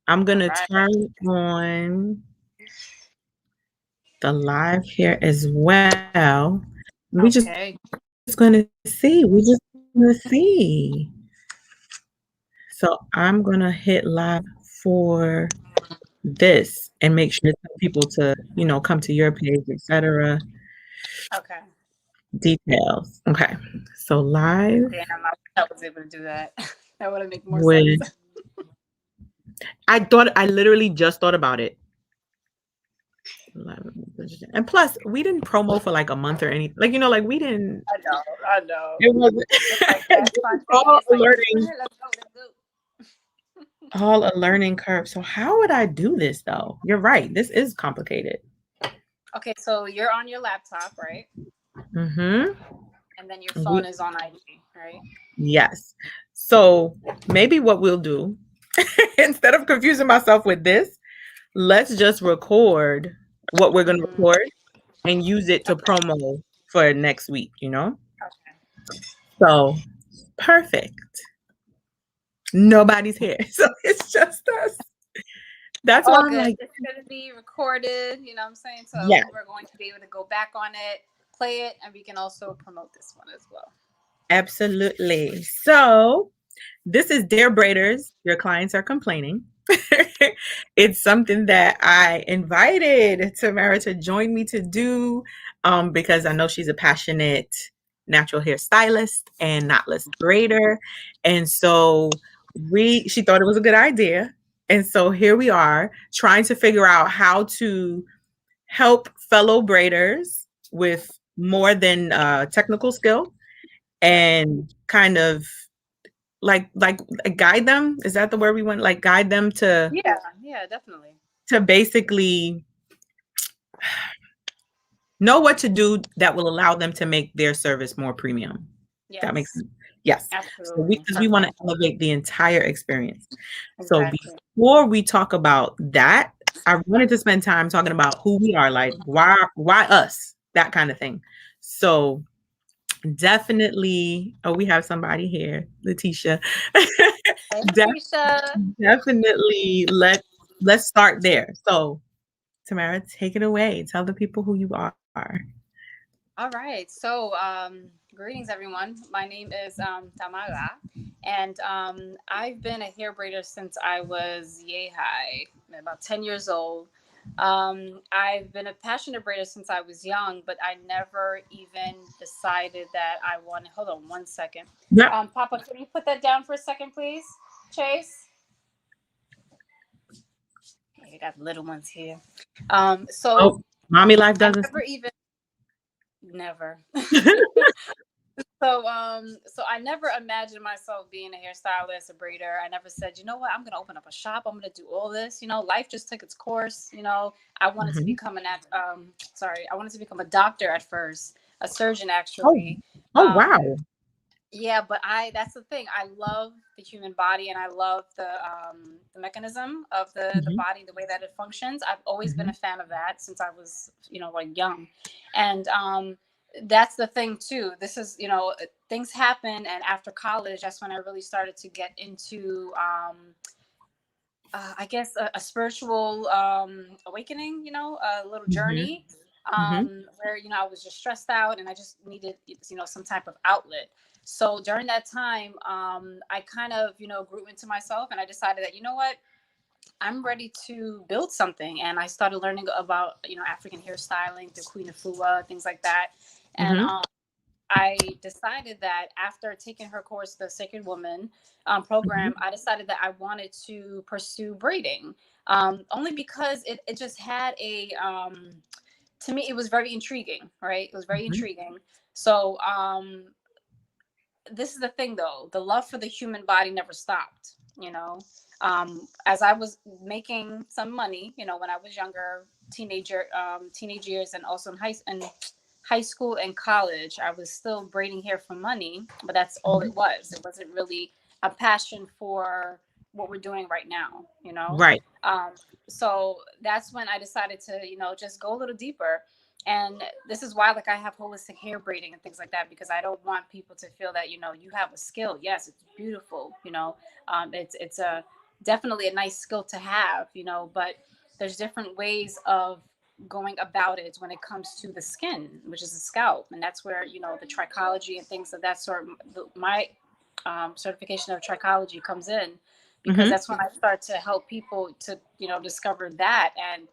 I'm All gonna right. turn on the live here as well. We just gonna Okay. see. We just gonna see. So I'm gonna hit live for this and make sure to tell people to, come to your page, etc. Okay. Details. Okay. So live Damn, I wish I was able to do that. That would make more sense. with I literally just thought about it. And plus, we didn't promo for like a month or anything. Like, like we didn't I know. I know. it wasn't Just like this that is all spontaneous, a like, let's go learning ahead, let's go, let's go. all a learning curve. So how would I do this though? You're right. This is complicated. Okay, so you're on your laptop, right? Mm-hmm. And then your phone is on IG, right? Yes. So maybe what we'll do, instead of confusing myself with this, let's just record what we're going to Mm-hmm. record and use it to Okay. promo for next week. Okay. So perfect. Nobody's here. So it's just us. That's why All I'm good. like, It's going to be recorded, you know what I'm saying? yeah, So we're going to be able to go back on it, play it, and we can also promote this one as well. absolutely. So this is Dear Braiders. Your clients are complaining. It's something that I invited Tamara to join me to do because I know she's a passionate natural hair stylist and knotless braider. And so she thought it was a good idea. And so here we are trying to figure out how to help fellow braiders with more than technical skill Right. and kind of like guide them. Is that the word we want? Like guide them Yeah, yeah, definitely. to basically know what to do that will allow them to make their service more premium. That makes Yes, sense. Yes. So absolutely. because we want to Perfect. elevate the entire experience. So Exactly. before we talk about that, I wanted to spend time talking about who we are, like why us, that kind of thing. So definitely, oh, we have somebody here, Letitia. Hey, Def- Letitia. Definitely let's start there. So Tamara, take it away. Tell the people who you are. All right. So, greetings, everyone. My name is Tamara, and I've been a hair braider since I was yay high, about 10 years old. I've been a passionate braider since I was young, but I never even decided that I wanted. Hold on one second. Yep. Papa, can you put that down for a second, please? Chase? Yeah, you got little ones here. So Oh, mommy life I doesn't. never even, never. So I never imagined myself being a hairstylist, a braider. I never said, you know what, I'm gonna open up a shop. I'm gonna do all this. Life just took its course. I wanted to Mhm. become I wanted to become a doctor at first, a surgeon Oh, actually. oh Um, wow. yeah, but that's the thing. I love the human body, and I love the mechanism of the Mhm, body, the way that it functions. I've always been mhm, a fan of that since I was like young, and that's the thing too. This is things happen, and after college, that's when I really started to get into I guess a spiritual awakening, a little mhm, journey mhm, where I was just stressed out and I just needed some type of outlet. So during that time, I kind of grew into myself and I decided that what, I'm ready to build something, and I started learning about African hairstyling through Queen Afua, things like that, and mhm, I decided that after taking her course, the Sacred Woman mhm, program, I decided that I wanted to pursue braiding. Only because it just had to me, it was very intriguing, right? It was very mhm, intriguing. So, this is the thing though, the love for the human body never stopped, as I was making some money, when I was younger, teenage years, and also in high school and college, I was still braiding hair for money, but that's all mhm. it was. It wasn't really a passion for what we're doing right now. Right. Um, so that's when I decided to, just go a little deeper. And this is why, like, I have holistic hair braiding and things like that, because I don't want people to feel that, you have a skill. Yes, it's beautiful. It's a definitely a nice skill to have, you know, but there's different ways of going about it when it comes to the skin, which is the scalp. And that's where, you know, the trichology and things of that sort, my certification of trichology comes in, because Mm-hmm. that's when I start to help people to, you know, discover that. And,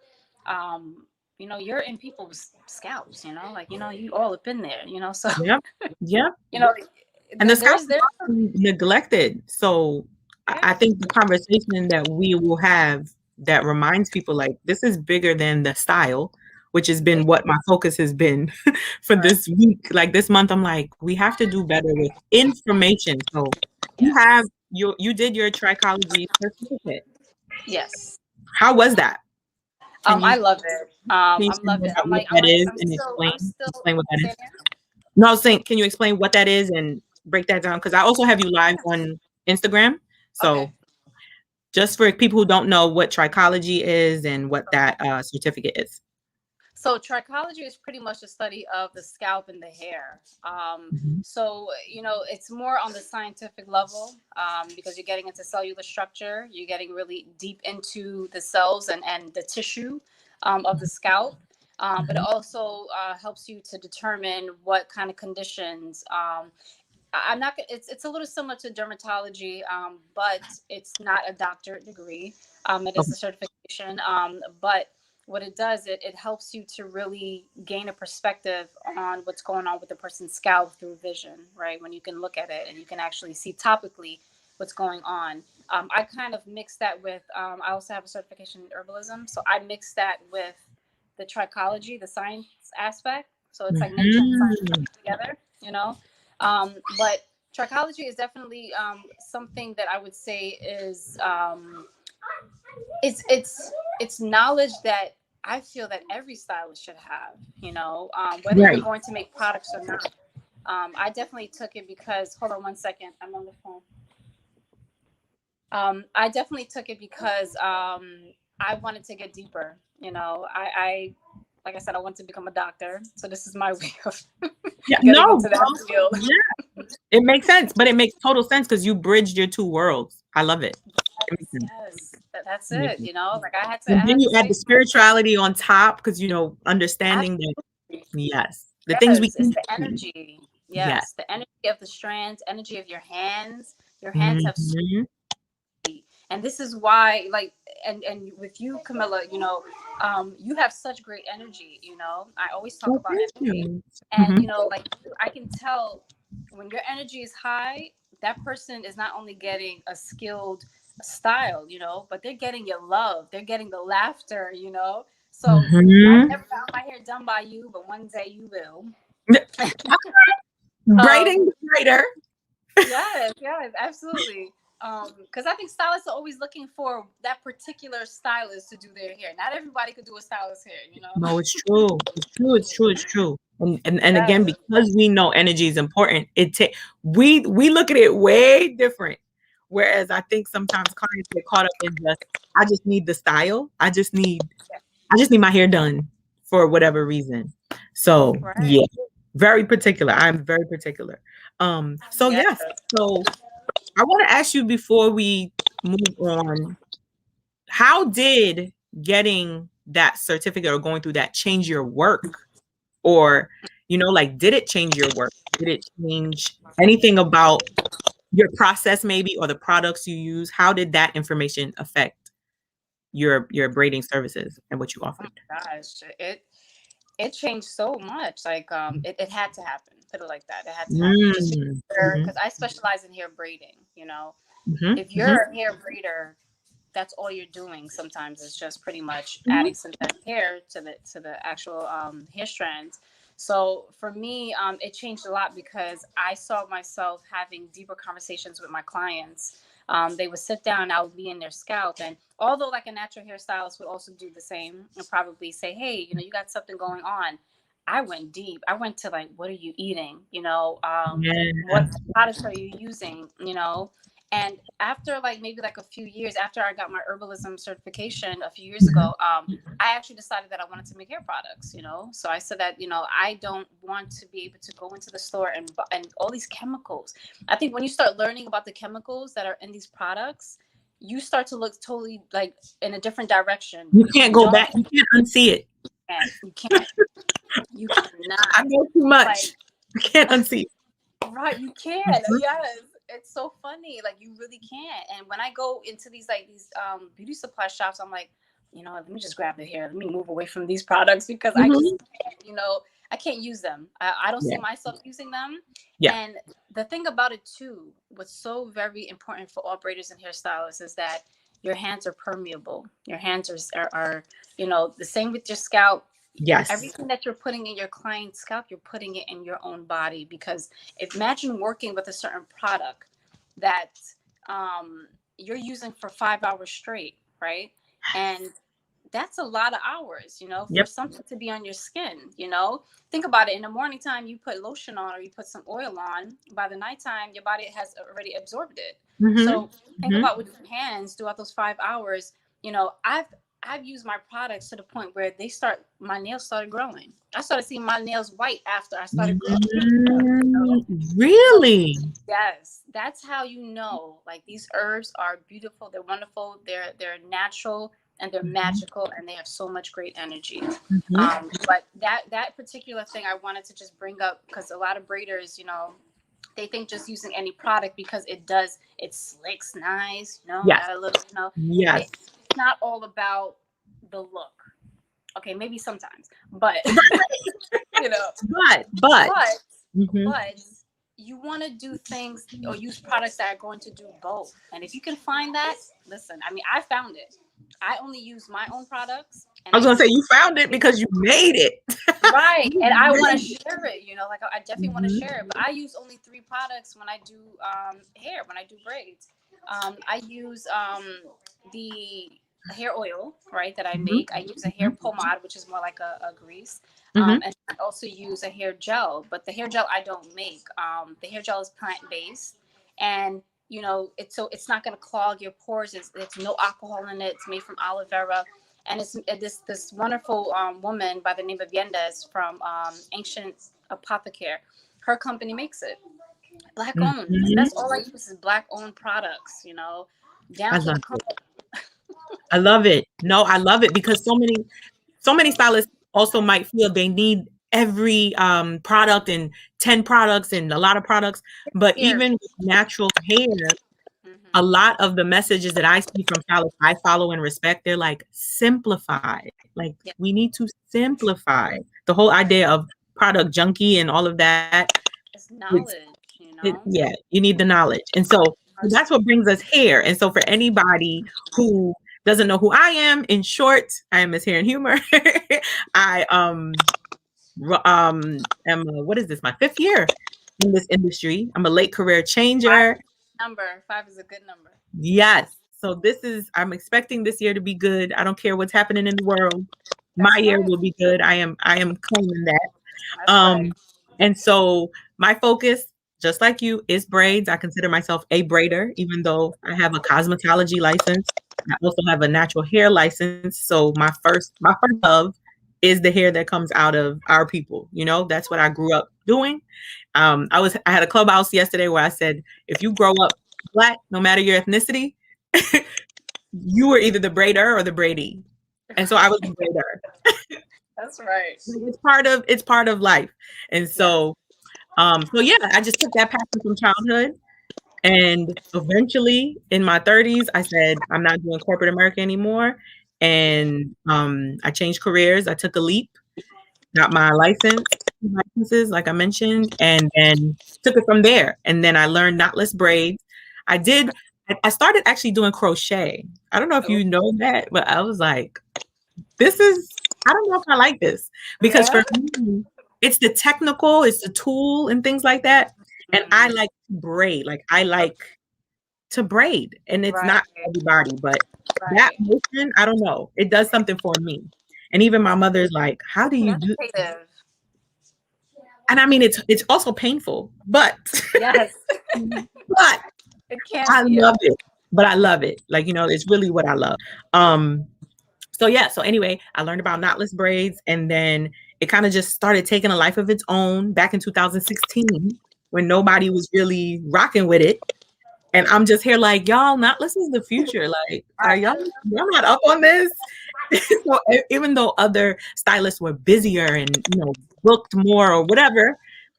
you know, you're in people's scalps, you know, like, you know, you all up in there, you know, so, Yep. Yep. you know, And the scalp is there's, often neglected. So I yeah, think the conversation that we will have that reminds people like this is bigger than the style, which has been what my focus has been for right. this week. Like this month, I'm like, we have to do better with information. So you have Yes. you did your trichology certificate. Yes. How was that? Can I you love it. can you I say love more it. about what that is and I'm still explain what that saying is? No, I was saying, can you explain what that is and break that down? Because I also have you live on Instagram. okay. So just for people who don't know what trichology is and what that certificate is. So trichology is pretty much the study of the scalp and the hair. Mhm. So you know, it's more on the scientific level, because you're getting into cellular structure. You're getting really deep into the cells and the tissue of the scalp. But it Mhm. also helps you to determine what kind of conditions. I'm not. It's a little similar to dermatology, but it's not a doctorate degree. It is Okay. a certification, but what it does, it helps you to really gain a perspective on what's going on with the person's scalp through vision, right? When you can look at it and you can actually see topically what's going on. I kind of mix that with. I also have a certification in herbalism, so I mix that with the trichology, the science aspect. So it's like nature and science Mhm. together, you know. But trichology is definitely something that I would say is it's knowledge that I feel that every stylist should have. You know, whether you're Right. going to make products or not. I definitely took it because hold on one second, I'm on the phone. I definitely took it because I wanted to get deeper. You know, I like I said, I want to become a doctor, so this is my way of Yeah. getting No. into that Well, field. yeah. It makes sense, but it makes total sense because you bridged your two worlds. I love it. It makes sense. Yes, that's It makes it. sense. You know, like And I then had to you add say the spirituality on top because understanding that yes, the things we yes, it's can the see. energy. Yes. Yes, the energy of the strands, energy of your hands. Your hands have so Mhm. and this is why like and with you, Camilla, you know, you have such great energy. You know, I always talk Well, about thank energy, you. and Mhm. you know, like I can tell when your energy is high, that person is not only getting a skilled style, you know, but they're getting your love, they're getting the laughter, you know. So I've Mhm. never got my hair done by you, but one day you will. Braiding um, the braider. Yes, yes, absolutely. Because I think stylists are always looking for that particular stylist to do their hair. Not everybody could do a stylist hair, you know. No, it's true. It's true. It's true. It's true. And again, Yes, because we know energy is important, we look at it way different. Whereas I think sometimes clients get caught up in just, I just need the style. I just need my hair done for whatever reason. So right. yeah, very particular. I'm very particular. So Yes. yes. So I want to ask you before we move on, how did getting that certificate or going through that change your work? Or, like, did it change your work? Did it change anything about your process maybe or the products you use? How did that information affect your braiding services and what you Oh offered? my gosh, it changed so much. Like it had to happen. Put it like that. It had to happen. Just Mm. because Mhm. I specialize in hair braiding. You know, Mhm. if Mhm. you're a hair braider, that's all you're doing sometimes is just pretty much Mhm. adding synthetic hair to the actual hair strands. So for me, it changed a lot because I saw myself having deeper conversations with my clients. They would sit down, I would be in their scalp, and although like a natural hairstylist would also do the same and probably say, hey, you know, you got something going on. I went deep. I went to like, what are you eating? You know, Yeah. what products are you using? You know, and after like maybe like a few years after I got my herbalism certification a few years Mhm. ago, I actually decided that I wanted to make hair products. You know, so I said that I don't want to be able to go into the store and all these chemicals. I think when you start learning about the chemicals that are in these products, you start to look totally like in a different direction. You can't go Don't back. You can't unsee it. you can't you I cannot know too much. like You can't unsee it. right, you can. Mhm. Yes. It's so funny. Like you really can't. And when I go into these beauty supply shops, I'm like, let me just grab it here. Let me move away from these products because I just Mhm. can't, I can't use them. I don't see Yeah. myself using them. Yeah. And the thing about it too, what's so very important for all braiders and hairstylists is that your hands are permeable. Your hands are the same with your scalp. Yes. Everything that you're putting in your client's scalp, you're putting it in your own body. Because imagine working with a certain product that you're using for 5 hours straight, right? And that's a lot of hours, for Yep. something to be on your skin. Think about it. In the morning time, you put lotion on or you put some oil on. By the nighttime, your body has already absorbed it. Mhm. So think Mhm. about with your hands throughout those 5 hours. I've used my products to the point where my nails started growing. I started seeing my nails white after I started growing. Mm, So really? yes, that's how like these herbs are beautiful, they're wonderful, they're natural and they're Mhm. magical and they have so much great energy. Mhm. But that particular thing I wanted to just bring up because a lot of braiders, they think just using any product because it slicks nice, Yes. got a little, Yes. it's not all about the look. Okay, maybe sometimes, but you know, But. but Mhm. but you want to do things or use products that are going to do both. And if you can find that, listen, I mean, I found it. I only use my own products and I I was gonna say use you found it because you made it. right. You And I want to made it. share it, like I definitely want to Mhm. share it. But I use only three products when I do hair, when I do braids. I use the hair oil, right, that I Mhm. make. I use a hair Mhm. pomade, which is more like a grease. Mhm. And I also use a hair gel, but the hair gel I don't make. The hair gel is plant based, and it's not going to clog your pores. It's no alcohol in it. It's made from aloe vera, and it's this wonderful woman by the name of Yendes from Ancient Apothecary. Her company makes it. Black owned. Mhm. That's all I use is black owned products. I Down to the love it. company. I love it. No, I love it because so many stylists also might feel they need every product and 10 products and a lot of products. But Here. even with natural hair, a Mm-hmm. lot of the messages that I see from stylists I follow and respect, they're like, simplify. Like, Yeah, we need to simplify. The whole idea of product junkie and all of that, it's it's, knowledge. yeah, you need the knowledge. And so that's what brings us here. And so for anybody who doesn't know who I am, in short, I am Miss Hair and Humor. I am what is this? My fifth year in this industry. I'm a late career Five changer. is a number. Five is a good number. Yes. So I'm expecting this year to be good. I don't care what's happening in the world. My That's year right. will be good. I am claiming that. That's right. Um, and so my focus, just like you, is braids. I consider myself a braider, even though I have a cosmetology license. I also have a natural hair license. So my first love is the hair that comes out of our people. That's what I grew up doing. I had a clubhouse yesterday where I said, if you grow up Black, no matter your ethnicity, you were either the braider or the braidee. And so I was the braider. That's right. It's part of life. And Yeah. so yeah, I just took that passion from childhood. And eventually in my 30s, I said, I'm not doing corporate America anymore. And I changed careers. I took a leap, got my licenses, like I mentioned, and then took it from there. And then I learned knotless braids. I started actually doing crochet. I don't know if Oh, you know that, but I was like, I don't know if I like this because yeah. for me, it's the technical, it's the tool and things like that. And I Mm. like to braid. Like I like to braid, and it's Right. not everybody, but that Right. motion, I don't know, it does something for me. And even my mother's like, how do you do? Meditative. And I mean, it's also painful, but Yes. but It can I be. love it. But I love it. Like, it's really what I love. Um, so yeah, so anyway, I learned about knotless braids, and then it kind of just started taking a life of its own back in 2016 when nobody was really rocking with it. And I'm just here like, y'all, knotless is the future. Like, are y'all not up on this? So even though other stylists were busier and booked more or whatever,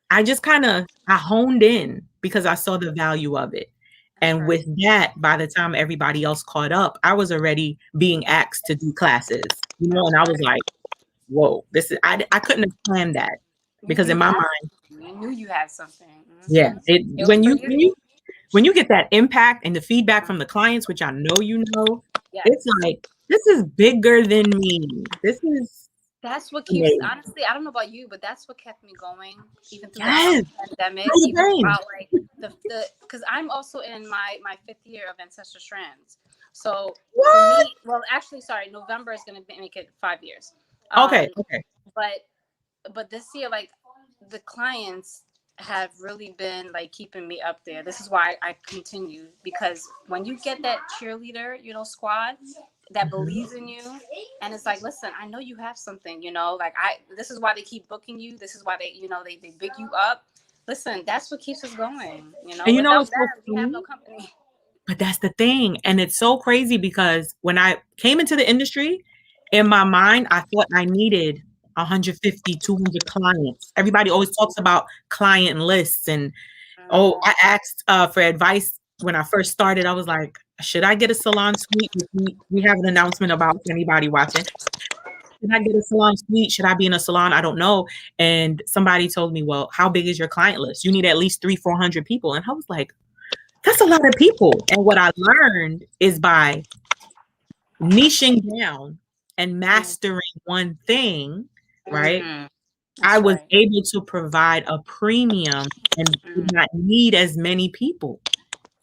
I just I honed in because I saw the value of it. That's And right. with that, by the time everybody else caught up, I was already being asked to do classes, and That's I was right. like, whoa, this is I couldn't have planned that because You in my had mind, something. You knew you had something. yeah, It was for you. when you get that impact and the feedback from the clients, which I know it's Yes. like this is bigger than me. This is That's what keeps, amazing. honestly, I don't know about you, but that's what kept me going even through the Yes, pandemic, through the even pain. throughout like because I'm also in my fifth year of ancestor strands. So for What? me, well, actually, sorry, November is going to make it 5 years. Okay, Um, okay. but this year, like the clients have really been like keeping me up there. This is why I continue, because when you get that cheerleader, squad that Mhm. believes in you, and it's like, listen, I know you have something, like this is why they keep booking you. This is why they big you up. Listen, that's what keeps us going. And Without it's so them, we have no funny, company. but that's the thing. And it's so crazy because when I came into the industry, in my mind, I thought I needed 150, 200 clients. Everybody always talks about client lists. And oh, Mm, I asked for advice when I first started. I was like, should I get a salon suite? We have an announcement about for anybody watching. Should I get a salon suite? Should I be in a salon? I don't know. And somebody told me, well, how big is your client list? You need at least 300, 400 people. And I was like, that's a lot of people. And what I learned is by niching down and mm, mastering one thing, right? mm-hmm. I That's was right. able to provide a premium and did Mm, not need as many people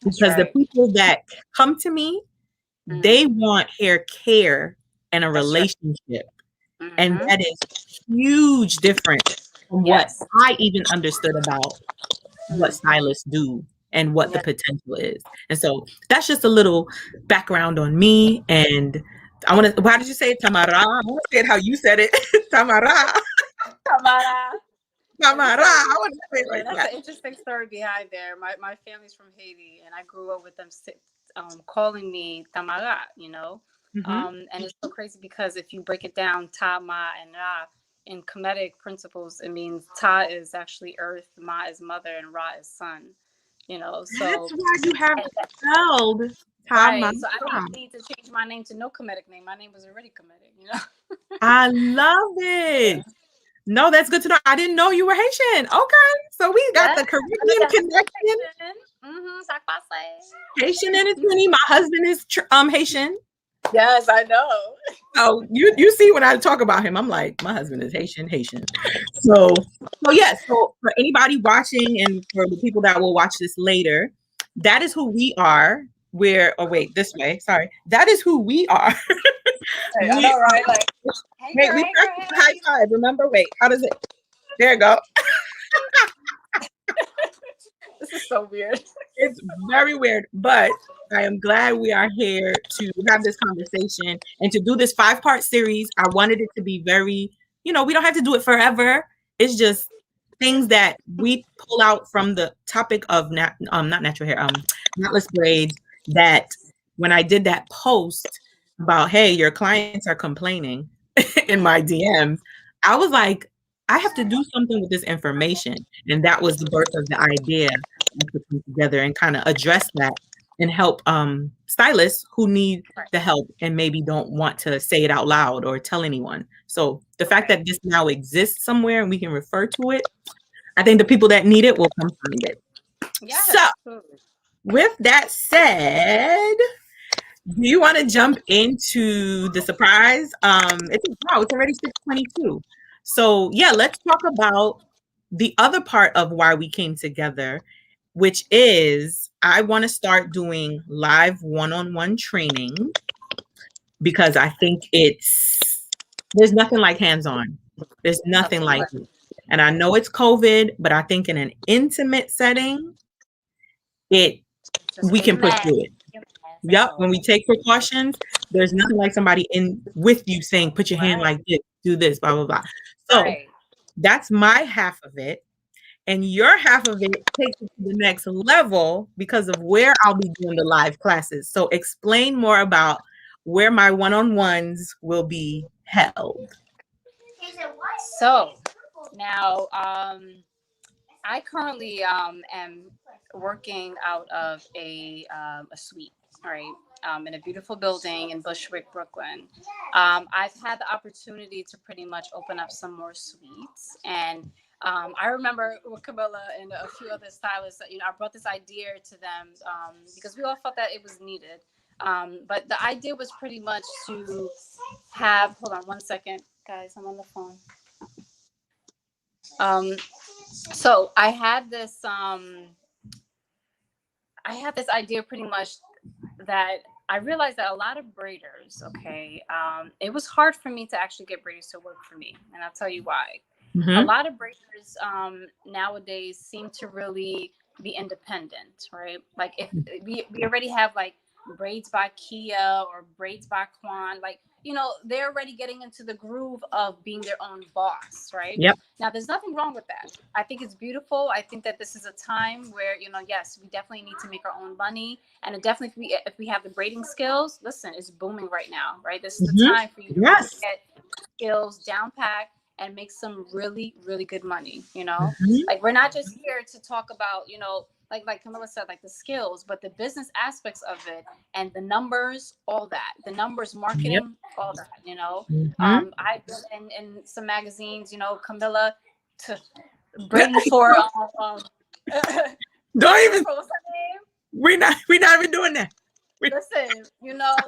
that's because the right. people that come to me, Mm, they want hair care and a that's right. relationship. And Mm-hmm. that is huge different from what Yes. I even understood about what Mm, stylists do and what the yes. potential is. And so that's just a little background on me. And I want to, why did you say it, Tamara? I want to say it how you said it. Tamara. Tamara. Let me Tamara. tell I you. want to say it Yeah, like that's that. an interesting story behind there. My family's from Haiti, and I grew up with them calling me Tamara. Hmm. And it's so crazy because if you break it down, Ta, Ma, and Ra, in Kemetic principles, it means Ta is actually earth, Ma is mother, and Ra is sun. That's So why you have and it spelled Tamara. right. So I didn't even need to change my name to no Kemetic name. My name was already Kemetic. I love Yeah. it. No, that's good to know. I didn't know you were Haitian. Okay. So we got Yes, the I know Caribbean that's connection. Haitian. Mm-hmm. Ça passe. Haitian and it's Trini. My husband is Haitian. Yes, I know. So you see when I talk about him, I'm like, my husband is Haitian. So yes, so for anybody watching and for the people that will watch this later, that is who we are. Wait, this way. Sorry. That is who we are. Right, I We know, right? Like, hey wait, girl, we hey girl, practice the high hey. five. Remember? Wait, how does it? There you go. This is so weird. It's very weird, but I am glad we are here to have this conversation and to do this 5-part series. I wanted it to be very, we don't have to do it forever. It's just things that we pull out from the topic of not natural hair, knotless braids. That when I did that post about, hey, your clients are complaining in my DMs, I was like, I have to do something with this information, and that was the birth of the idea to come together and kind of address that and help stylists who need Right. the help and maybe don't want to say it out loud or tell anyone. So the fact Right. that this now exists somewhere and we can refer to it, I think the people that need it will come find it. So Yes. Totally. with that said, do you want to jump into the surprise? It's already 6:22. So yeah, let's talk about the other part of why we came together, which is I want to start doing live one-on-one training because I think there's nothing like hands-on. There's nothing Nothing like left. it. And I know it's COVID, but I think in an intimate setting, it Just we wear your can push mask. through it. Your mask. That's Yep. When all. we take precautions, there's nothing like somebody in with you saying, put your hand Right. like this, do this, blah, blah, blah. So Right. that's my half of it. and your half of it takes it to the next level because of where I'll be doing the live classes. So explain more about where my one-on-ones will be held. So now, I currently am working out of a suite, all right, in a beautiful building in Bushwick, Brooklyn. I've had the opportunity to pretty much open up some more suites, and I remember with Camilla and a few other stylists, I brought this idea to them because we all felt that it was needed. But the idea was pretty much to have. Hold on one second, guys. I'm on the phone. Um, so I had this idea pretty much that I realized that a lot of braiders, okay, it was hard for me to actually get braiders to work for me, and I'll tell you why. A lot of braiders nowadays seem to really be independent, right? Like if we already have like braids by Kia or braids by Quan, like they're already getting into the groove of being their own boss, right? Yep. Now there's nothing wrong with that. I think it's beautiful. I think that this is a time where yes, we definitely need to make our own money, and it definitely if we have the braiding skills, listen, it's booming right now, right? This is the time for you to really get skills down packed and make some really, really good money. Like we're not just here to talk about, like Camilla said, like the skills, but the business aspects of it and the numbers, all that, the numbers, marketing, all that, I've been in some magazines, Camilla to braiding for, don't even, what's her name? we're not even doing that. Listen,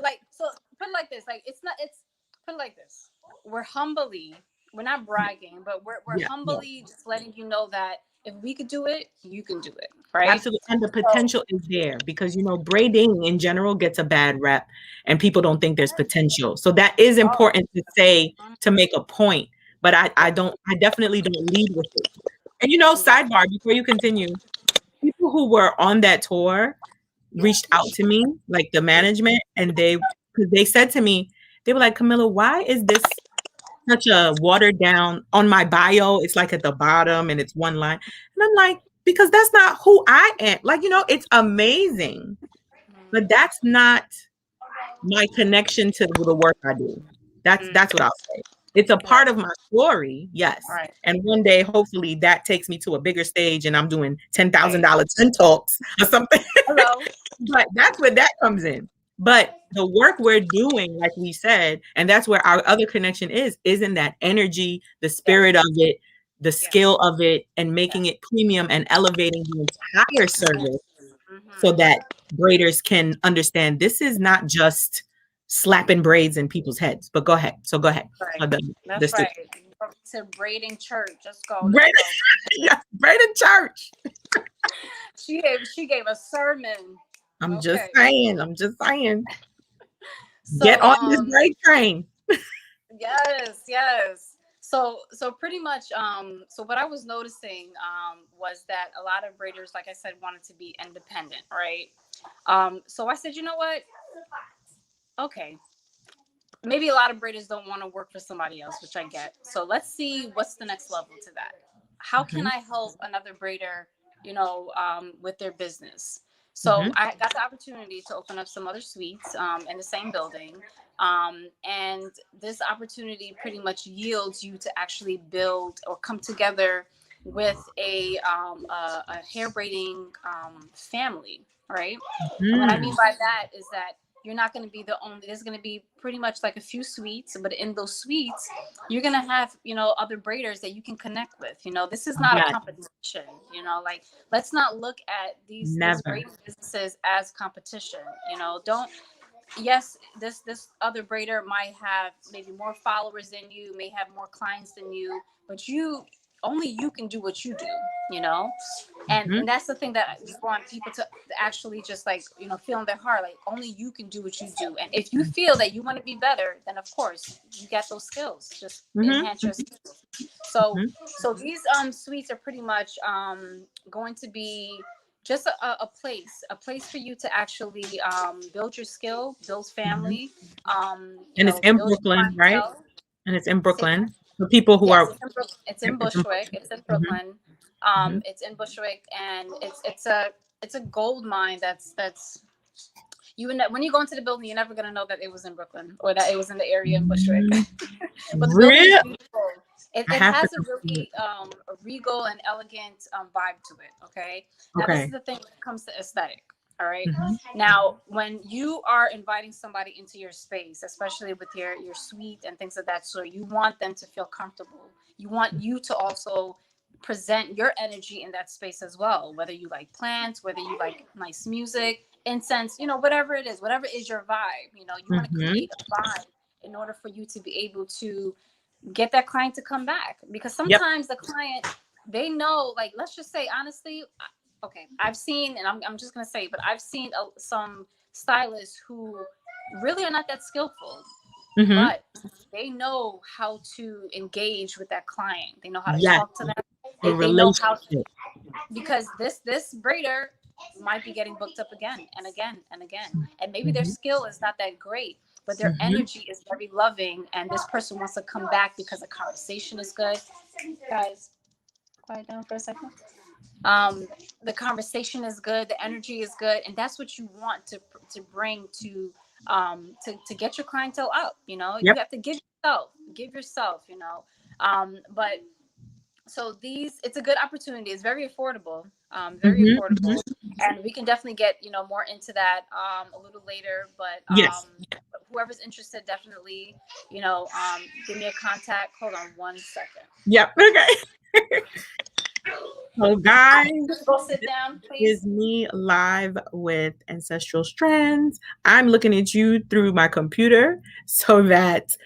like, so put it like this, like, put it like this. We're not bragging, but we're humbly just letting you know that if we could do it, you can do it, right? Absolutely. And the potential is there because, braiding in general gets a bad rep and people don't think there's potential. So that is important to say, to make a point, but I definitely don't lead with it. And, sidebar, before you continue, people who were on that tour reached out to me, like the management, and because they said to me, they were like, Camilla, why is this such a watered down on my bio? It's like at the bottom and it's one line. And I'm like, because that's not who I am. Like, it's amazing, but that's not my connection to the work I do. That's what I'll say. It's a part of my story, yes. Right. And one day, hopefully, that takes me to a bigger stage and I'm doing $10,000 10 talks or something. Hello. But that's where that comes in. But the work we're doing, like we said, and that's where our other connection is in that energy, the spirit of it, the skill of it, and making it premium and elevating the entire service so that braiders can understand this is not just slapping braids in people's heads. But go ahead. So go ahead. Right. That's right. To braiding church. Just go. Yeah, braiding church. She gave a sermon. I'm just saying. So, get on this braid train. Yes. So pretty much, so what I was noticing was that a lot of braiders, like I said, wanted to be independent, right? So I said, you know what? Okay, maybe a lot of braiders don't want to work for somebody else, which I get. So let's see what's the next level to that. How can I help another braider, with their business? So I got the opportunity to open up some other suites in the same building. And this opportunity pretty much yields you to actually build or come together with a hair braiding family, right? And what I mean by that is that you're not going to be the only, there's going to be pretty much like a few suites, but in those suites, you're going to have, other braiders that you can connect with. This is not a competition, like, let's not look at these braiding businesses as competition. Yes, this other braider might have maybe more followers than you, may have more clients than you, but only you can do what you do, and that's the thing that we want people to actually just like, feel in their heart, like only you can do what you do. And if you feel that you want to be better, then of course you get those skills, just enhance your skills. So these suites are pretty much going to be just a place for you to actually build your skill, build family. And it's in Brooklyn, right? And it's in Brooklyn. For people who are... It's in Bushwick. It's in Brooklyn. It's in Bushwick, and it's a gold mine. That's when you go into the building, you're never gonna know that it was in Brooklyn or that it was in the area in Bushwick. Mhm. But the building is Real. beautiful. I It have to has a see it. really a regal and elegant vibe to it. Okay. Now this is Okay. the thing when it comes to aesthetic. All right. Mhm. Now, when you are inviting somebody into your space, especially with your suite and things of that sort, you want them to feel comfortable. You want you to also present your energy in that space as well. Whether you like plants, whether you like nice music, incense, whatever it is, whatever is your vibe, you want to Mhm. create a vibe in order for you to be able to get that client to come back. Because Yep. sometimes the client, they know, like, let's just say honestly, okay, I've seen, and I'm just gonna say, but I've seen some stylists who really are not that skillful, Mhm. but they know how to engage with that client. They know how to Yes. talk to them. A They know how to, relationship. because this braider might be getting booked up again and again and again, and maybe their Mhm. skill is not that great, but their Mhm. energy is very loving, and this person wants to come back because the conversation is good. Guys, quiet down for a second. um the conversation is good, the energy is good, and that's what you want to bring to get your clientele up. You Yep. have to give yourself, but so it's a good opportunity. It's very affordable, very Mhm. Mhm. affordable, and we can definitely get more into that a little later. But Yes. whoever's interested, definitely give me a contact. Hold on 1 second. Yep. Okay. So, guys, Go sit this down, please. is me live with Ancestral Strands. I'm looking at you through my computer so that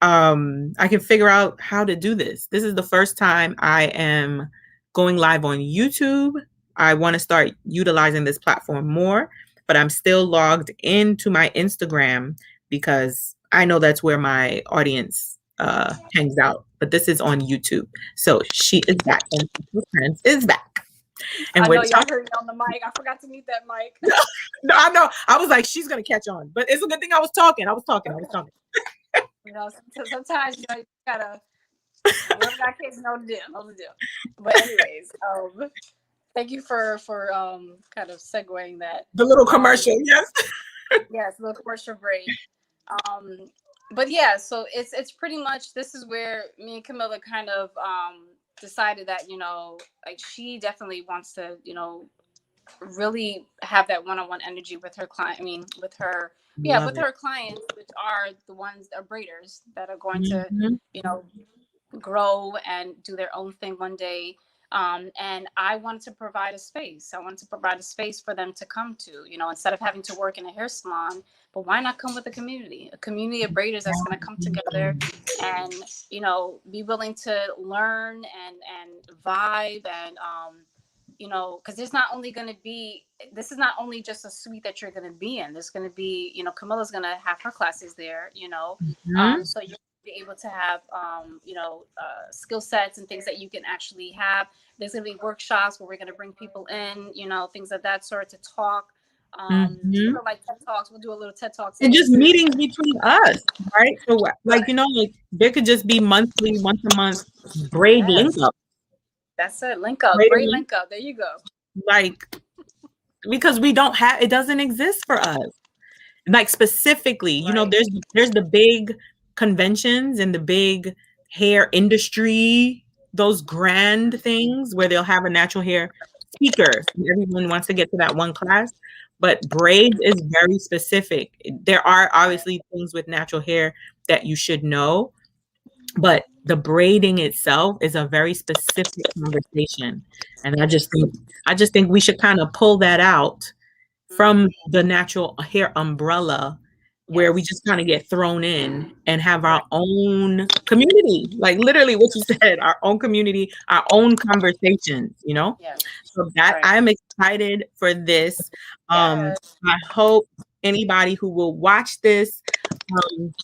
I can figure out how to do this. This is the first time I am going live on YouTube. I want to start utilizing this platform more, but I'm still logged into my Instagram because I know that's where my audience hangs out. But this is on YouTube. So she is back. Ancestral Strands is back. And I we're know y'all talking. heard me on the mic. I forgot to mute that mic. No, I know. I was like, she's gonna catch on. But it's a good thing I was talking. I was talking. I was Okay. talking. Sometimes you gotta, whoever got kids know the deal. But anyways, thank you for kind of segueing that. The little Um, commercial, yes. yes, little commercial break. Um, but yeah, so it's pretty much, this is where me and Camilla kind of decided that like, she definitely wants to really have that one-on-one energy with her client. I mean, with her, yeah, Love with it. her clients, which are the ones that are braiders that are going to Mhm. you know grow and do their own thing one day. And I wanted to provide a space. I wanted to provide a space for them to come to, instead of having to work in a hair salon. But why not come with a community of braiders that's going to come together and, be willing to learn and vibe and, because there's not only going to be, this is not only just a suite that you're going to be in. There's going to be, Camilla's going to have her classes there, Mhm. so you'll be able to have, skill sets and things that you can actually have. There's going to be workshops where we're going to bring people in, things of that sort to talk. Mhm. Sort of like TED Talks. We'll do a little TED Talks And later just too. meetings between us, right? So, like, Right. like there could just be monthly, once a month braid link Yes. up, That's it. Link up. braider Braid link, link up. There you go. like, because we don't have, it doesn't exist for us. Like specifically, Right. there's the big conventions and the big hair industry, those grand things where they'll have a natural hair speaker and everyone wants to get to that one class. But braids is very specific. There are obviously things with natural hair that you should know, but the braiding itself is a very specific conversation. And It is. I just think we should kind of pull that out Mm-hmm. from the natural hair umbrella where we Yes. just kind of get thrown in and have our Right. own community, like literally what you said, our own community, our own conversations. Yes. So that Right. I'm excited for this. Yes. I hope anybody who will watch this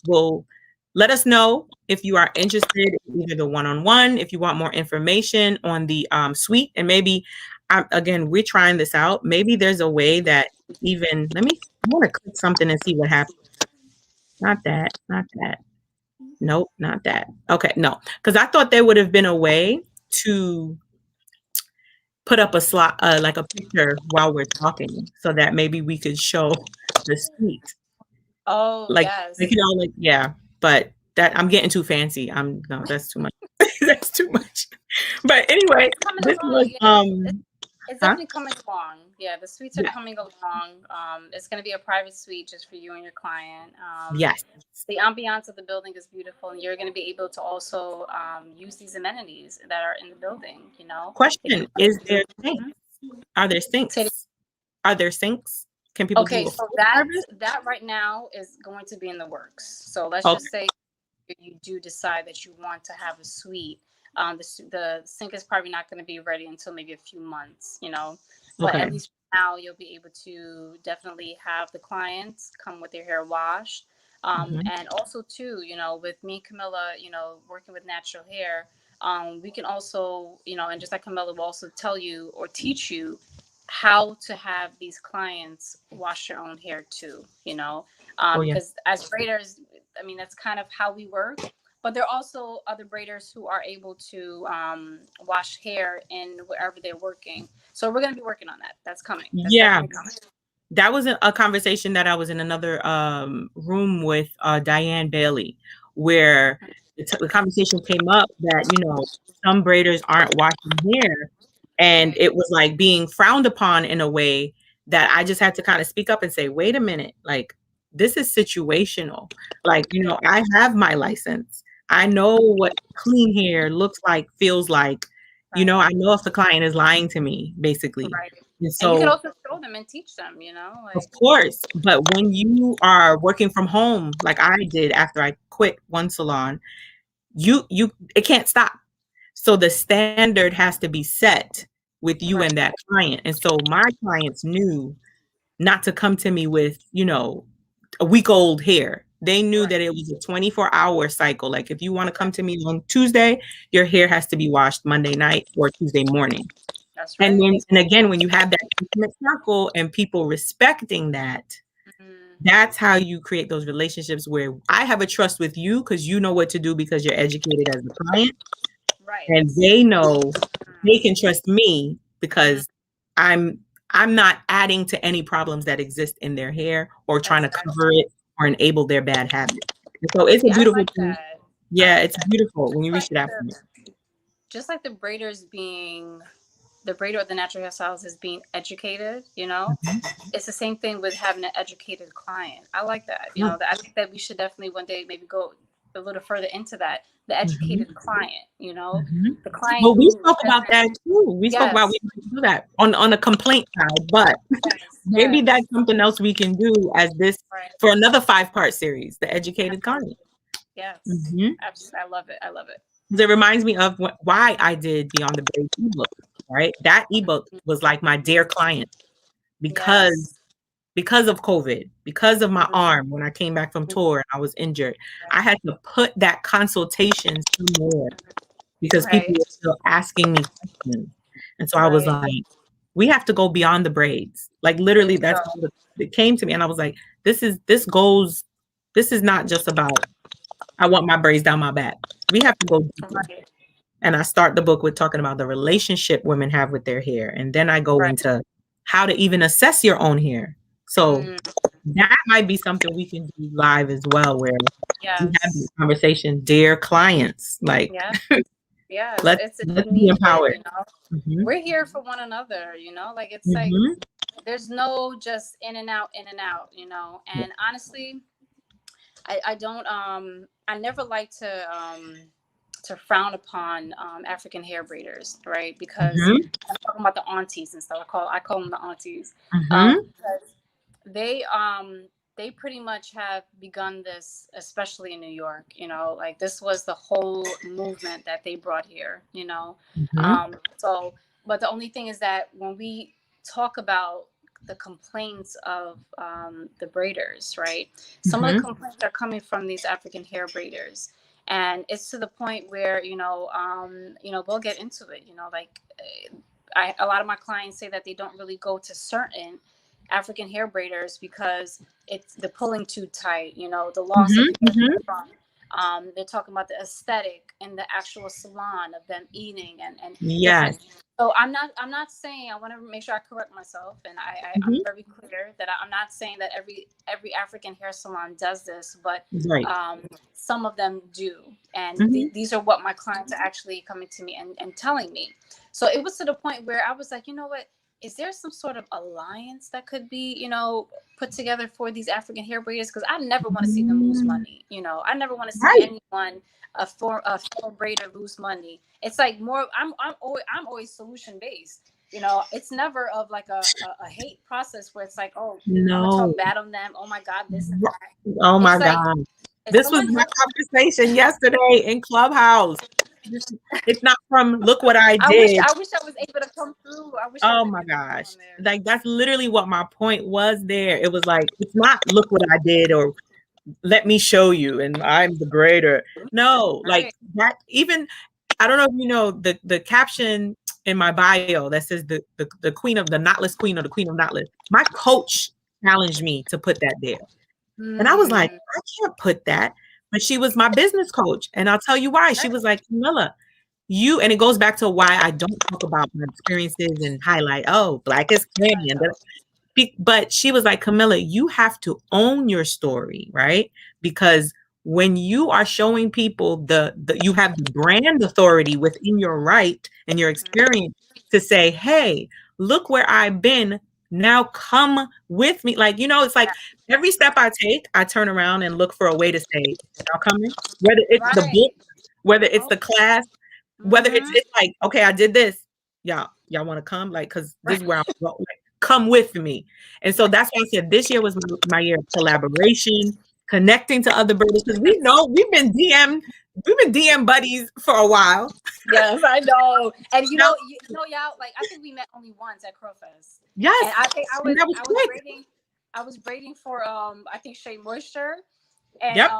will let us know if you are interested in either the one-on-one, if you want more information on the suite, and maybe again, we're trying this out. Maybe there's a way that even I want to click something and see what happens. Not that, not that. Nope, not that. Okay, no, because I thought there would have been a way to put up a slot, like a picture while we're talking, so that maybe we could show the suite. Oh, yes. Like, like, yeah, but that I'm getting too fancy. No, that's too much. That's too much. But anyway, It's coming this was, along. Yeah, it's huh? definitely coming along. Yeah, the suites are Yeah. coming along. It's going to be a private suite just for you and your client. Yes. The ambiance of the building is beautiful, and you're going to be able to also use these amenities that are in the building. You know, if you Question, want is to there do. sinks? Are there Mhm. sinks? Are there sinks? Can people Okay, do a so full that service? that right now is going to be in the works. So let's Okay. just say you do decide that you want to have a suite. The sink is probably not going to be ready until maybe a few months, but at Okay. least now you'll be able to definitely have the clients come with their hair washed. Mhm. And also too, with me, Camilla, working with natural hair, we can also, and just like Camilla will also tell you or teach you how to have these clients wash their own hair too, Oh, yeah. because as braiders, I mean, that's kind of how we work. But there are also other braiders who are able to wash hair in wherever they're working. So we're going to be working on that. That's coming. That's Yeah. definitely coming. That was a conversation that I was in another room with Diane Bailey, where the conversation came up that, some braiders aren't washing hair. And Right. it was like being frowned upon in a way that I just had to kind of speak up and say, wait a minute, like, this is situational. Like, Yeah. I have my license. I know what clean hair looks like, feels like, Right. I know if the client is lying to me, basically. Right. And And you can so, also show them and teach them, of like. course, but when you are working from home, like I did after I quit one salon, it can't stop. So the standard has to be set with you Right. and that client. And so my clients knew not to come to me with, a week old hair. They knew Right. that it was a 24-hour cycle. Like if you want to come to me on Tuesday, your hair has to be washed Monday night or Tuesday morning. That's And right. then, and again, when you have that intimate circle and people respecting that, Mhm. that's how you create those relationships where I have a trust with you because you know what to do because you're educated as a client, Right. and they know they Mhm. can trust me Mhm. because I'm I'm not adding to any problems that exist in their hair or trying to Exactly. cover it or enable their bad habits. And so it's a See, I beautiful like thing. that. I Yeah, like it's that. beautiful when you Just reach like that the point. just like the braiders being the braider of the natural hairstyles is being educated, Mhm. it's the same thing with having an educated client. I like that. Yeah. I think that we should definitely one day maybe go a little further into that. The Mhm. educated client, Mhm. the client Well, we who spoke about doesn't. that too. We spoke about we Yes, need to do that on a complaint side, but yes, maybe yes. that's something else we can do as this Right. for another 5-part series, The Educated Absolutely. Client. Yes. Mhm. Absolutely. I love it. I love it. 'Cause it reminds me of why I did Beyond the Braids ebook, right? That ebook was like my dear client because Yes. because of COVID, because of my Mhm. arm when I came back from tour and I was injured. I had to put that consultation somewhere because people Right. were still asking me questions. And so I was Right. like, we have to go beyond the braids. Like There literally you that's go. how it came to me. And I was like, this is not just about I want my braids down my back. We have to go deeper. Right. And I start the book with talking about the relationship women have with their hair. And then I go Right. into how to even assess your own hair. So Mm, that might be something we can do live as well, where we have this yes. conversation, dear clients, like Yeah. Yes. It's let's be needed. empowered. Mhm, We're here for one another. Like it's like mhm. there's no just in and out. Yeah. And honestly, I don't I never like to frown upon African hair braiders, right? Because Mhm, I'm talking about the aunties and stuff. I call them the aunties. mhm, Because they they pretty much have begun this, especially in New York. Like this was the whole movement that they brought here. mhm, So, but the only thing is that when we talk about the complaints of the braiders, right? Some of the mhm, complaints are coming from these African hair braiders, and it's to the point where we'll get into it. Like a lot of my clients say that they don't really go to certain African hair braiders because it's the pulling too tight. The loss of mhm, hair mhm. from the front. They're talking about the aesthetic in the actual salon of them eating and Yes. different. So I'm not saying, I want to make sure I correct myself, and I'm Mhm. very clear that I'm not saying that every African hair salon does this, but Right. some of them do, and Mhm. these are what my clients are actually coming to me and telling me. So it was to the point where I was like, you know what? Is there some sort of alliance that could be, put together for these African hair braiders? Because I never want to see them lose Mm. money. I never want to see Right. anyone a braider lose money. It's like more. I'm always solution based. It's never of like a hate process where it's like, oh, I'm gonna No. talk bad on them. Oh my God, this and that. Oh my It's like, God. if This was someone my helps, conversation yesterday in Clubhouse. It's not from look what I I wish did. I wish I was able to come through. I wish I was Oh able my to come through gosh. on there. Like that's literally what my point was there. It was like, it's not look what I did or let me show you and I'm the braider. No, like Right. that even I don't know if you know the caption in my bio that says the queen of the knotless queen or the queen of knotless. My coach challenged me to put that there. And I was like, Mm, I can't put that. But she was my business coach. And I'll tell you why. She right. was like, Camilla, and it goes back to why I don't talk about my experiences and highlight, oh, black is candy. But she was like, Camilla, you have to own your story, right? Because when you are showing people you have the brand authority within your right and your experience to say, hey, look where I've been. Now come with me. Like, it's like Yeah. every step I take, I turn around and look for a way to say, y'all coming? Whether it's the book, Right. whether it's Oh. the class, whether Mm-hmm. it's like, okay, I did this. Y'all want to come? Like, cause this Right. is where I'm going. Like, come with me. And so that's why I said this year was my year of collaboration, connecting to other birders, because we've been DM buddies for a while. Yes, I know. And You know? y'all, like I think we met only once at Crowfest. And Yes. I think And that was I was quick. braiding for I think Shea Moisture. And Yep.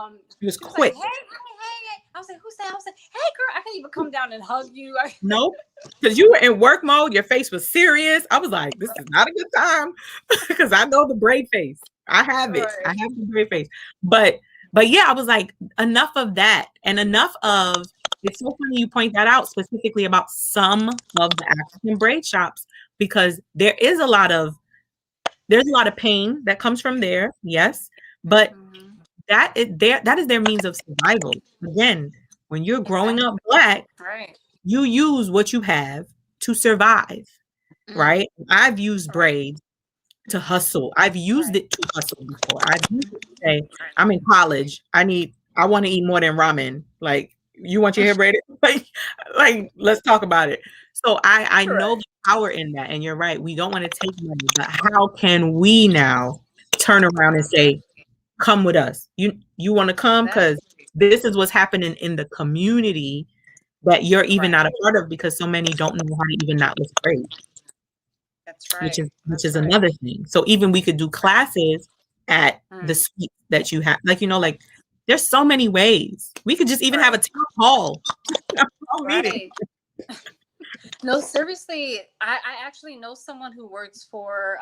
It was she was like, hey, quick. hey, hey. I was like, who's that? I was like, hey girl, I can't even come down and hug you. Nope. Because you were in work mode, your face was serious. I was like, this is not a good time because I know the braid face. I have it. I Right. have the braid face. But yeah, I was like, enough of that and enough of it's so funny you point that out specifically about some of the African braid shops because there's a lot of pain that comes from there, yes. But Mm-hmm. that is their means of survival. Again, when you're growing Exactly. up black, Right. you use what you have to survive, Mm. right? I've used Right. braids to hustle. I've used Right. it to hustle before. I've used it to say, I'm in college. I want to eat more than ramen. Like, you want your hair braided? Like, let's talk about it. So I know Right. the power in that. And you're right. We don't want to take money, but how can we now turn around and say, come with us? You want to come? Because Exactly. this is what's happening in the community that you're even Right. not a part of because so many don't know how to even not list braid, That's which right. is That's right. another thing. So even we could do classes at the Mm. suite that you have, like like there's so many ways. We could just even have a Right. town hall, meeting. Right. No, seriously, I actually know someone who works for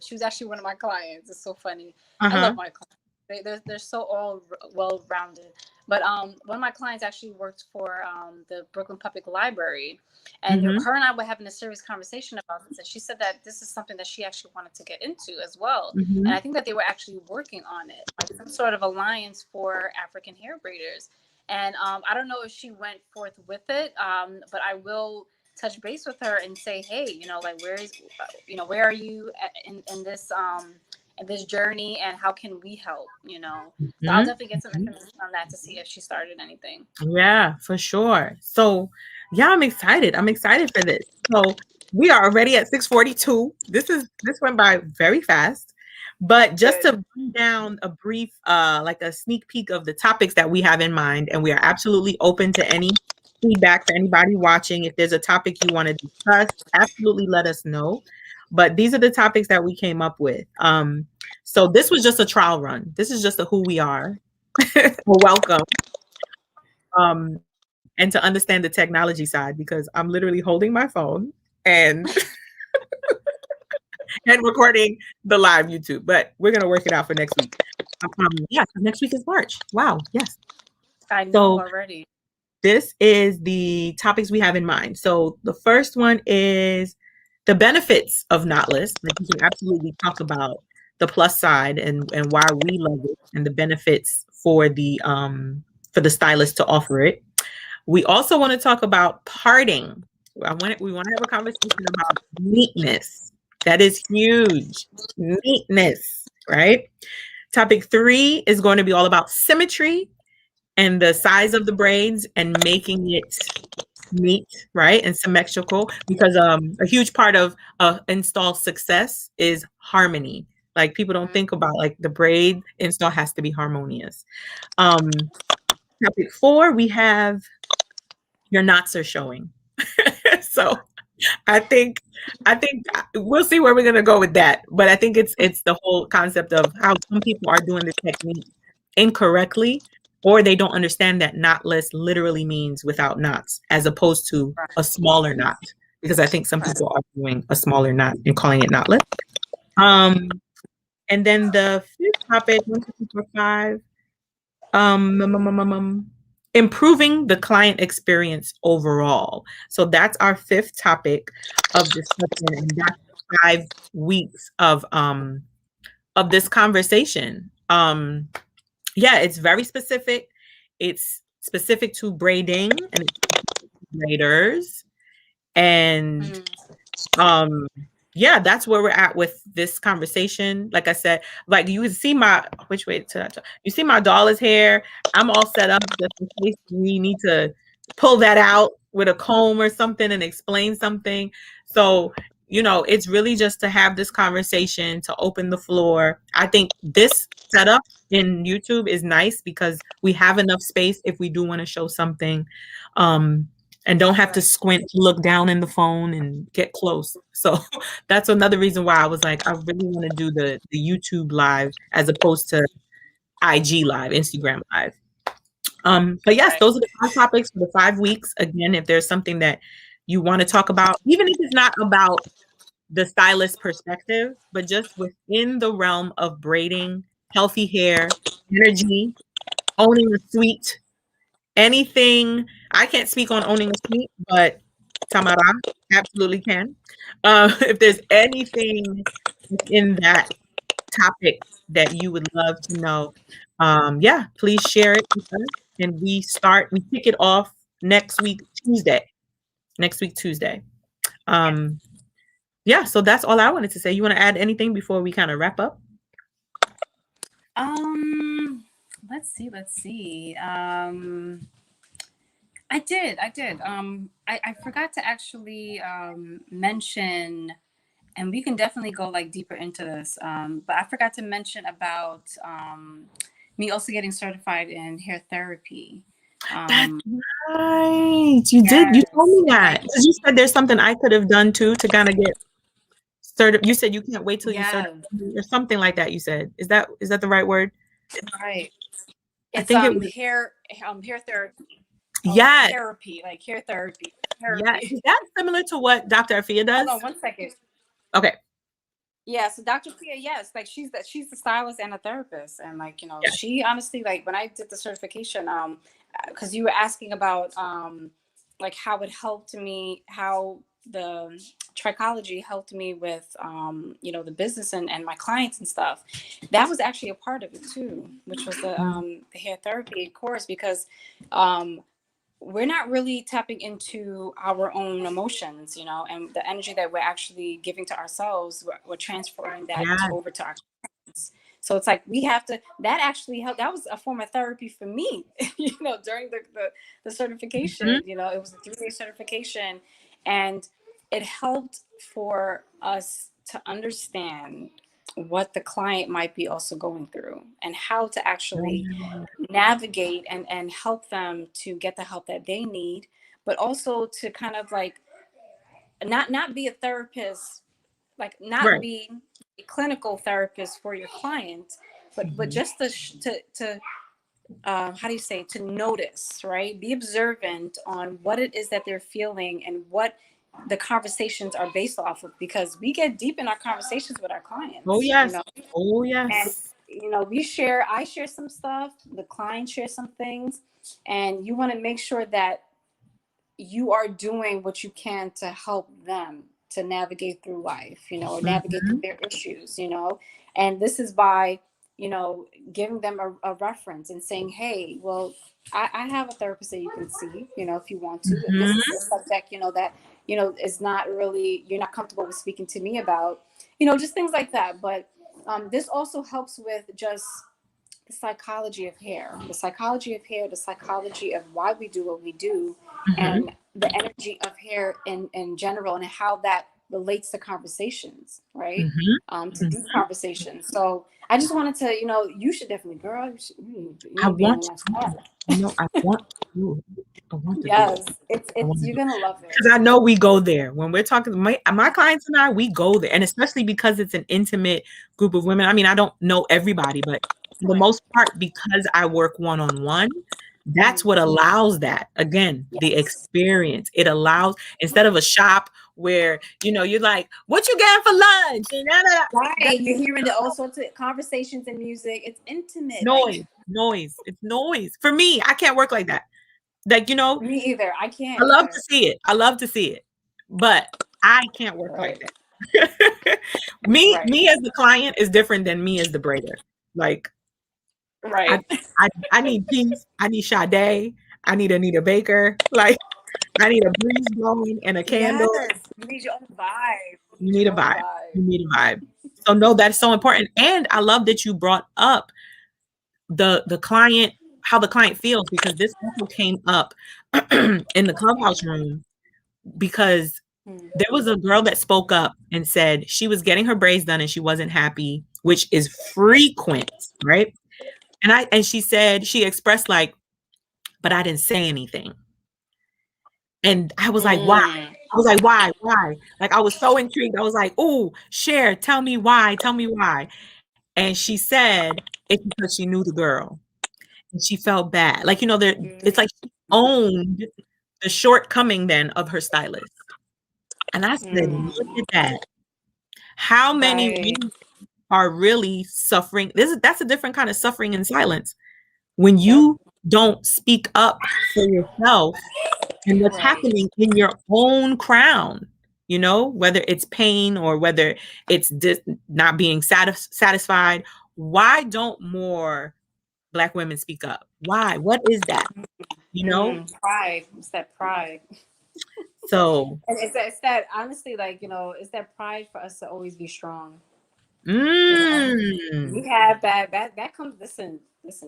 she was actually one of my clients. It's so funny. I love Uh-huh. my clients. They're so all well rounded. But one of my clients actually worked for the Brooklyn Public Library, and Mm-hmm. her and I were having a serious conversation about this. And she said that this is something that she actually wanted to get into as well. And Mm-hmm. I think that they were actually working on it, like some sort of alliance for African hair braiders. And I don't know if she went forth with it, but I will touch base with her and say, hey, like where are you in this journey, and how can we help? So I'll definitely get some Mm-hmm. information on that to see if she started anything. Yeah, for sure. So yeah, I'm excited. I'm excited for this. So we are already at 6:42. This went by very fast. But just Good. to run down a brief like a sneak peek of the topics that we have in mind, and we are absolutely open to any feedback for anybody watching. If there's a topic you want to discuss, absolutely let us know. But these are the topics that we came up with. So this was just a trial run. This is just a who we are. Welcome. And to understand the technology side, because I'm literally holding my phone and and recording the live YouTube. But we're gonna work it out for next week. Yeah, 'cause next week is March. Wow. Yes. I know So already. this is the topics we have in mind. So the first one is the benefits of knotless. Like we can absolutely talk about the plus side and why we love it and the benefits for the stylist to offer it. We also want to talk about parting. We want to have a conversation about neatness. That is huge. Neatness, right? Topic 3 is going to be all about symmetry and the size of the braids and making it neat, right? And symmetrical because a huge part of install success is harmony. Like people don't think about like the braid install has to be harmonious. Um Topic 4, we have your knots are showing. So I think I think we'll see where we're gonna go with that. But I think it's the whole concept of how some people are doing the technique incorrectly, or they don't understand that knotless literally means without knots, as opposed to Right. a smaller knot. Because I think some Right. people are doing a smaller knot and calling it knotless. Um, and then the fifth topic, 1, 2, 3, 4, 5. Improving the client experience overall. So that's our fifth topic of discussion, and that's 5 weeks of this conversation. Yeah, it's very specific. It's specific to braiding and braiders, and um yeah, that's where we're at with this conversation. Like I said, like you can see my which way to that, you see my doll's hair. I'm all set up just in case we need to pull that out with a comb or something and explain something. So it's really just to have this conversation, to open the floor. I think this setup in YouTube is nice because we have enough space if we do want to show something. And don't have to squint to look down in the phone and get close. So that's another reason why I was like, I really want to do the YouTube live as opposed to IG live, Instagram live. But yes, Right. those are the 5 topics for the 5 weeks. Again, if there's something that you want to talk about, even if it's not about the stylist perspective, but just within the realm of braiding, healthy hair, energy, owning a suite, anything. I can't speak on owning a suite, but Tamara absolutely can. If there's anything in that topic that you would love to know, yeah, please share it with us. And we kick it off next week, Tuesday. Next week, Tuesday. Um, yeah, so that's all I wanted to say. You want to add anything before we kind of wrap up? Um, let's see. I did. I forgot to actually mention, and we can definitely go like deeper into this. But I forgot to mention about me also getting certified in hair therapy. That's Um, right. You did. You told yes, me and that. I 'Cause you said there's something I could have done too to kind of get certi you said you can't wait till you certify yes, or something like that you said. Is that the right word? right. I It's think it was hair therapy. Oh, yes, therapy, like hair therapy. yes. Therapy. Is that similar to what Dr. Afia Hold does? on 1 second. Okay. Yeah, so Dr. Pia, yes, like she's the stylist and a therapist, and like Yeah. she honestly like when I did the certification, because you were asking about like how it helped me, how the Trichology helped me with the business and my clients and stuff. That was actually a part of it too, which was Mm, the hair therapy course because um we're not really tapping into our own emotions, and the energy that we're actually giving to ourselves, we're transferring that yeah. over to our clients. So it's like we have to, that actually helped. That was a form of therapy for me, during the Mhm. certification, it was a 3-day certification, and it helped for us to understand what the client might be also going through and how to actually navigate and help them to get the help that they need, but also to kind of like not be a therapist, like not Right. be a clinical therapist for your client, but Mhm. just to how do you say, to notice, right, be observant on what it is that they're feeling and what the conversations are based off of, because we get deep in our conversations with our Oh, clients, yes. Oh, and yes. I share some stuff, the client shares some things, and you want to make sure that you are doing what you can to help them to navigate through life, or navigate through Mhm. their issues, and this is by, giving them a reference and saying, hey, well, I have a therapist that you can see, if you want to, if this is Mhm. a subject, that, is not really, you're not comfortable with speaking to me about, just things like that. But this also helps with just the psychology of hair, the psychology of why we do what we do, Mhm. and the energy of hair in general, and how that relates to conversations, right? Mhm. To deep Mhm. conversations. So I just wanted to, you should definitely, girl, you I need to be on want the next to. class. I want to do it. I want to do it. Yes, it's I want it's to you're do it. gonna love it. Because I know we go there when we're talking. My clients and I, we go there, and especially because it's an intimate group of women. I mean, I don't know everybody, but for the Right. most part, because I work one on one, that's Mhm. what allows that. Again, the Yes. experience. It allows, instead of a shop where you're like, "What you getting for lunch?" And that Right. You're hearing all sorts of conversations and music. It's intimate. Like, noise, noise. It's noise. For me, I can't work like that. Like me either. I I can't love to either. see it. I love to see it, but I can't work like Right. that. me, Right. me as the client is different than me as the braider. Like I, Right. I need peace. I need Sade. I need Anita Baker. Like I need a breeze blowing and a Yes. candle. You need your own vibe. You You need need your a own vibe. vibe. You need a vibe. So no, that's so important. And I love that you brought up the client, how the client feels, because this also came up in the clubhouse room because Hmm. there was a girl that spoke up and said she was getting her braids done and she wasn't happy, which is frequent, right? And she said she expressed like, but I didn't say anything. And I was like, why? Mm. I was like, why? Why? Like I was so intrigued. I was like, oh, share, tell me why, tell me why. And she said it's because she knew the girl and she felt bad. Like, it's Mm. like she owned the shortcoming then of her stylist. And I said, look Mm. at that. How many Right. women are really suffering? That's a different kind of suffering in silence. When Yep. you don't speak up for yourself and what's Right. happening in your own crown, whether it's pain or whether it's not being satisfied. Why don't more Black women speak up? Why? What is that? You know? Pride. It's that pride. So, And it's that honestly, like, it's that pride for us to always be strong. mm, We have that comes, listen,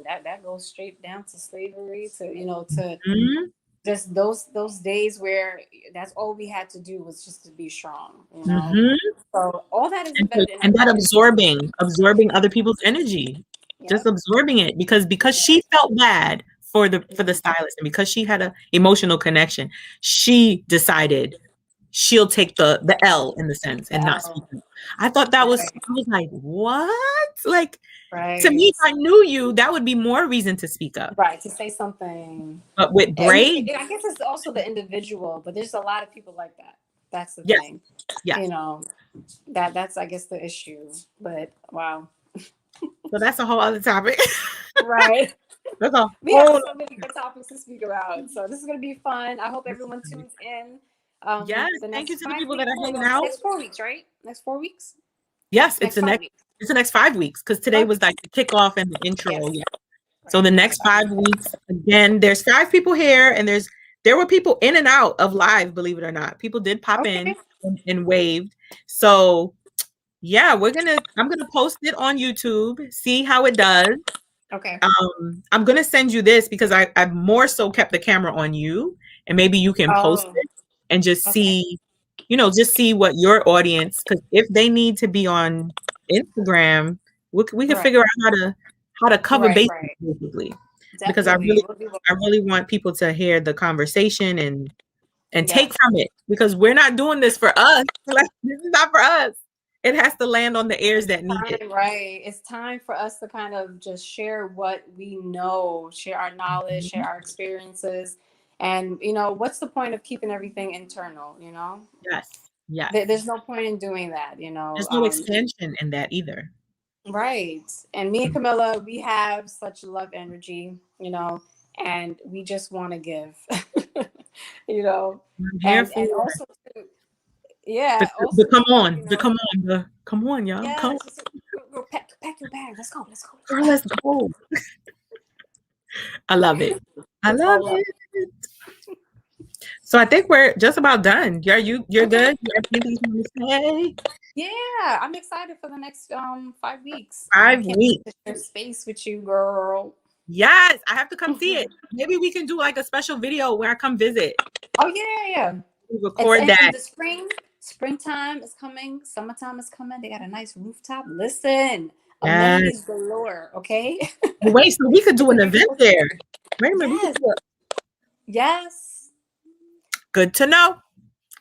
that goes straight down to slavery, to, to mm, just those days where that's all we had to do was just to be strong. mhm. So all that is And so embedded in our and that body. absorbing other people's energy, just Yep. absorbing it because she felt bad for the stylist, and because she had a emotional connection, she decided she'll take the L in the sense and not speak Oh, up. I thought that was right, I was like, "What?" Like, to me, right, if I knew you, that would be more reason to speak up. right. To say something. But with I mean, braids, I guess it's also the individual, but there's a lot of people like that. That's the yes, thing. yes. You know, that's, I guess, the issue. But wow. So that's a whole other topic. Right. That's a We have whole so many good topics to speak about. So this is going to be fun. I hope everyone tunes in. Yes, The thank you next to the five people that weeks, are hanging out. next 4 weeks, right? Next 4 weeks, Yes, next 5 weeks. it's the next 5 weeks because today Okay. was like the kickoff and the intro. Yes. Yeah. So Right. the Next next 5 weeks. 5 weeks, again, there's 5 people here, and there were people in and out of live, believe it or not. People did pop in Okay. and waved. So yeah, I'm gonna post it on YouTube, see how it does. Okay. I'm gonna send you this because I've more so kept the camera on you, and maybe you can post Oh. it and Okay. just see what your audience, because if they need to be on Instagram, we can Right. figure out how to cover Right. bases Right. basically, because Definitely. We'll do. I really want people to hear the conversation and take Yes. from it, because we're not doing this for us. Like, this is not for us. It has to land on the ears It's that need it. time, right? It's time for us to kind of just share what we know, share our knowledge, share Mhm. our experiences. And, what's the point of keeping everything internal, Yes, yes. there's no point in doing that, There's no expansion in that either. Right. And me and Camilla, we have such love energy, and we just want to give, you know, I'm here and for it. also, too, yeah, also Come too, on, come on, y'all, yeah, come on, go pack your bag. Let's go. girl, let's go. I love it. I It's love all love. it. So I think we're just about done. You're Okay. good. You have anything you want to say? Yeah, I'm excited for the next 5 weeks. I 5 can't weeks. wait to share space with you, girl. Yes, I have to come see it. Maybe we can do like a special video where I come visit. Oh yeah. We It's record that. in the springtime is coming, summertime is coming. They got a nice rooftop. Listen, Yes. amenities galore. Okay. Wait, so we could do It's a an event beautiful there. space. Wait a minute. Yes. Yes. Good to know.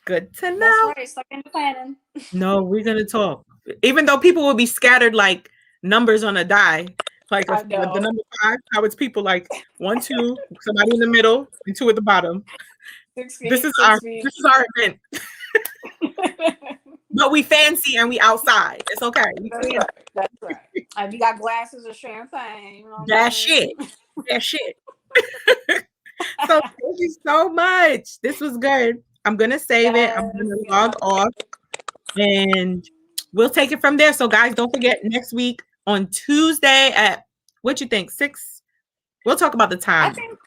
Good to That's know. right. It's like in the planning. No, we're gonna talk. Even though people will be scattered like numbers on a die, like I with the know. number 5, how it's people like 1, 2, somebody in the middle, and 2 at the bottom. 6 feet, This 6 feet. is our event. But we fancy and we outside. It's okay. We That's fancy. right. That's right. And you got glasses of champagne. You know what I'm That saying? shit. That shit. So thank you so much. This was good. I'm gonna save it. I'm Yes. gonna log off and we'll take it from there. So guys, don't forget next week on Tuesday at what you think? 6? We'll talk about the I time. think.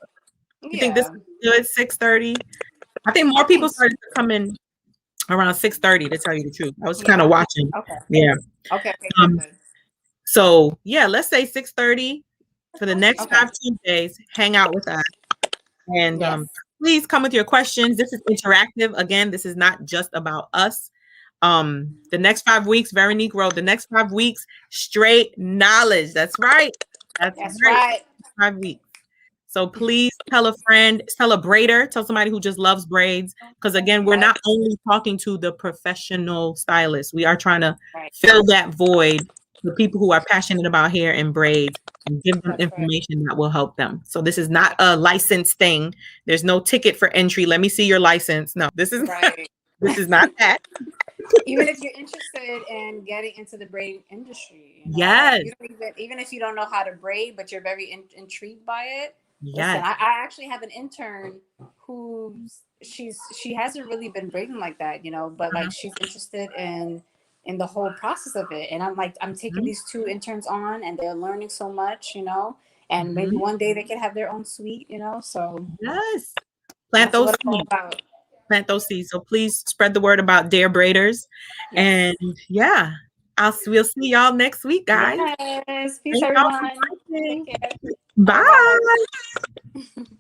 You think this Yeah. is good? 6:30? I think I more people think. started to come in around 6:30 to tell you the truth. I was kind of Yeah. watching. Okay. Yeah. Okay. Good. Good. So yeah, let's say 6:30 for the next Okay. 5 Tuesdays. Hang out with us. And Yes. please come with your questions. This is interactive. Again, this is not just about us. The next 5 weeks, very Negro. The next 5 weeks, straight knowledge. That's right. That's That's right. right. 5 weeks. So please tell a friend, tell a braider, tell somebody who just loves braids. Because again, we're Right. not only talking to the professional stylists. We are trying to Right. fill that void for people who are passionate about hair and braids and give them That's right. information that will help them. So this is not a license thing. There's no ticket for entry. Let me see your license. No, this is Right. this is not that. Even if you're interested in getting into the braid industry, Yes. you don't even if you don't know how to braid, but you're very intrigued by it. Listen, Yes. I actually have an intern who she hasn't really been braiding like that, but like she's interested in the whole process of it. And I'm taking Mhm. these 2 interns on, and they're learning so much, and maybe Mhm. one day they can have their own suite, so Yes. Plant that's those what it's all seeds. about. Plant those seeds. So please spread the word about Dare Braiders. Yes. And yeah, we'll see y'all next week, guys. Yes. Peace, Thank y'all everyone. for Take watching. care. Bye Bye. bye.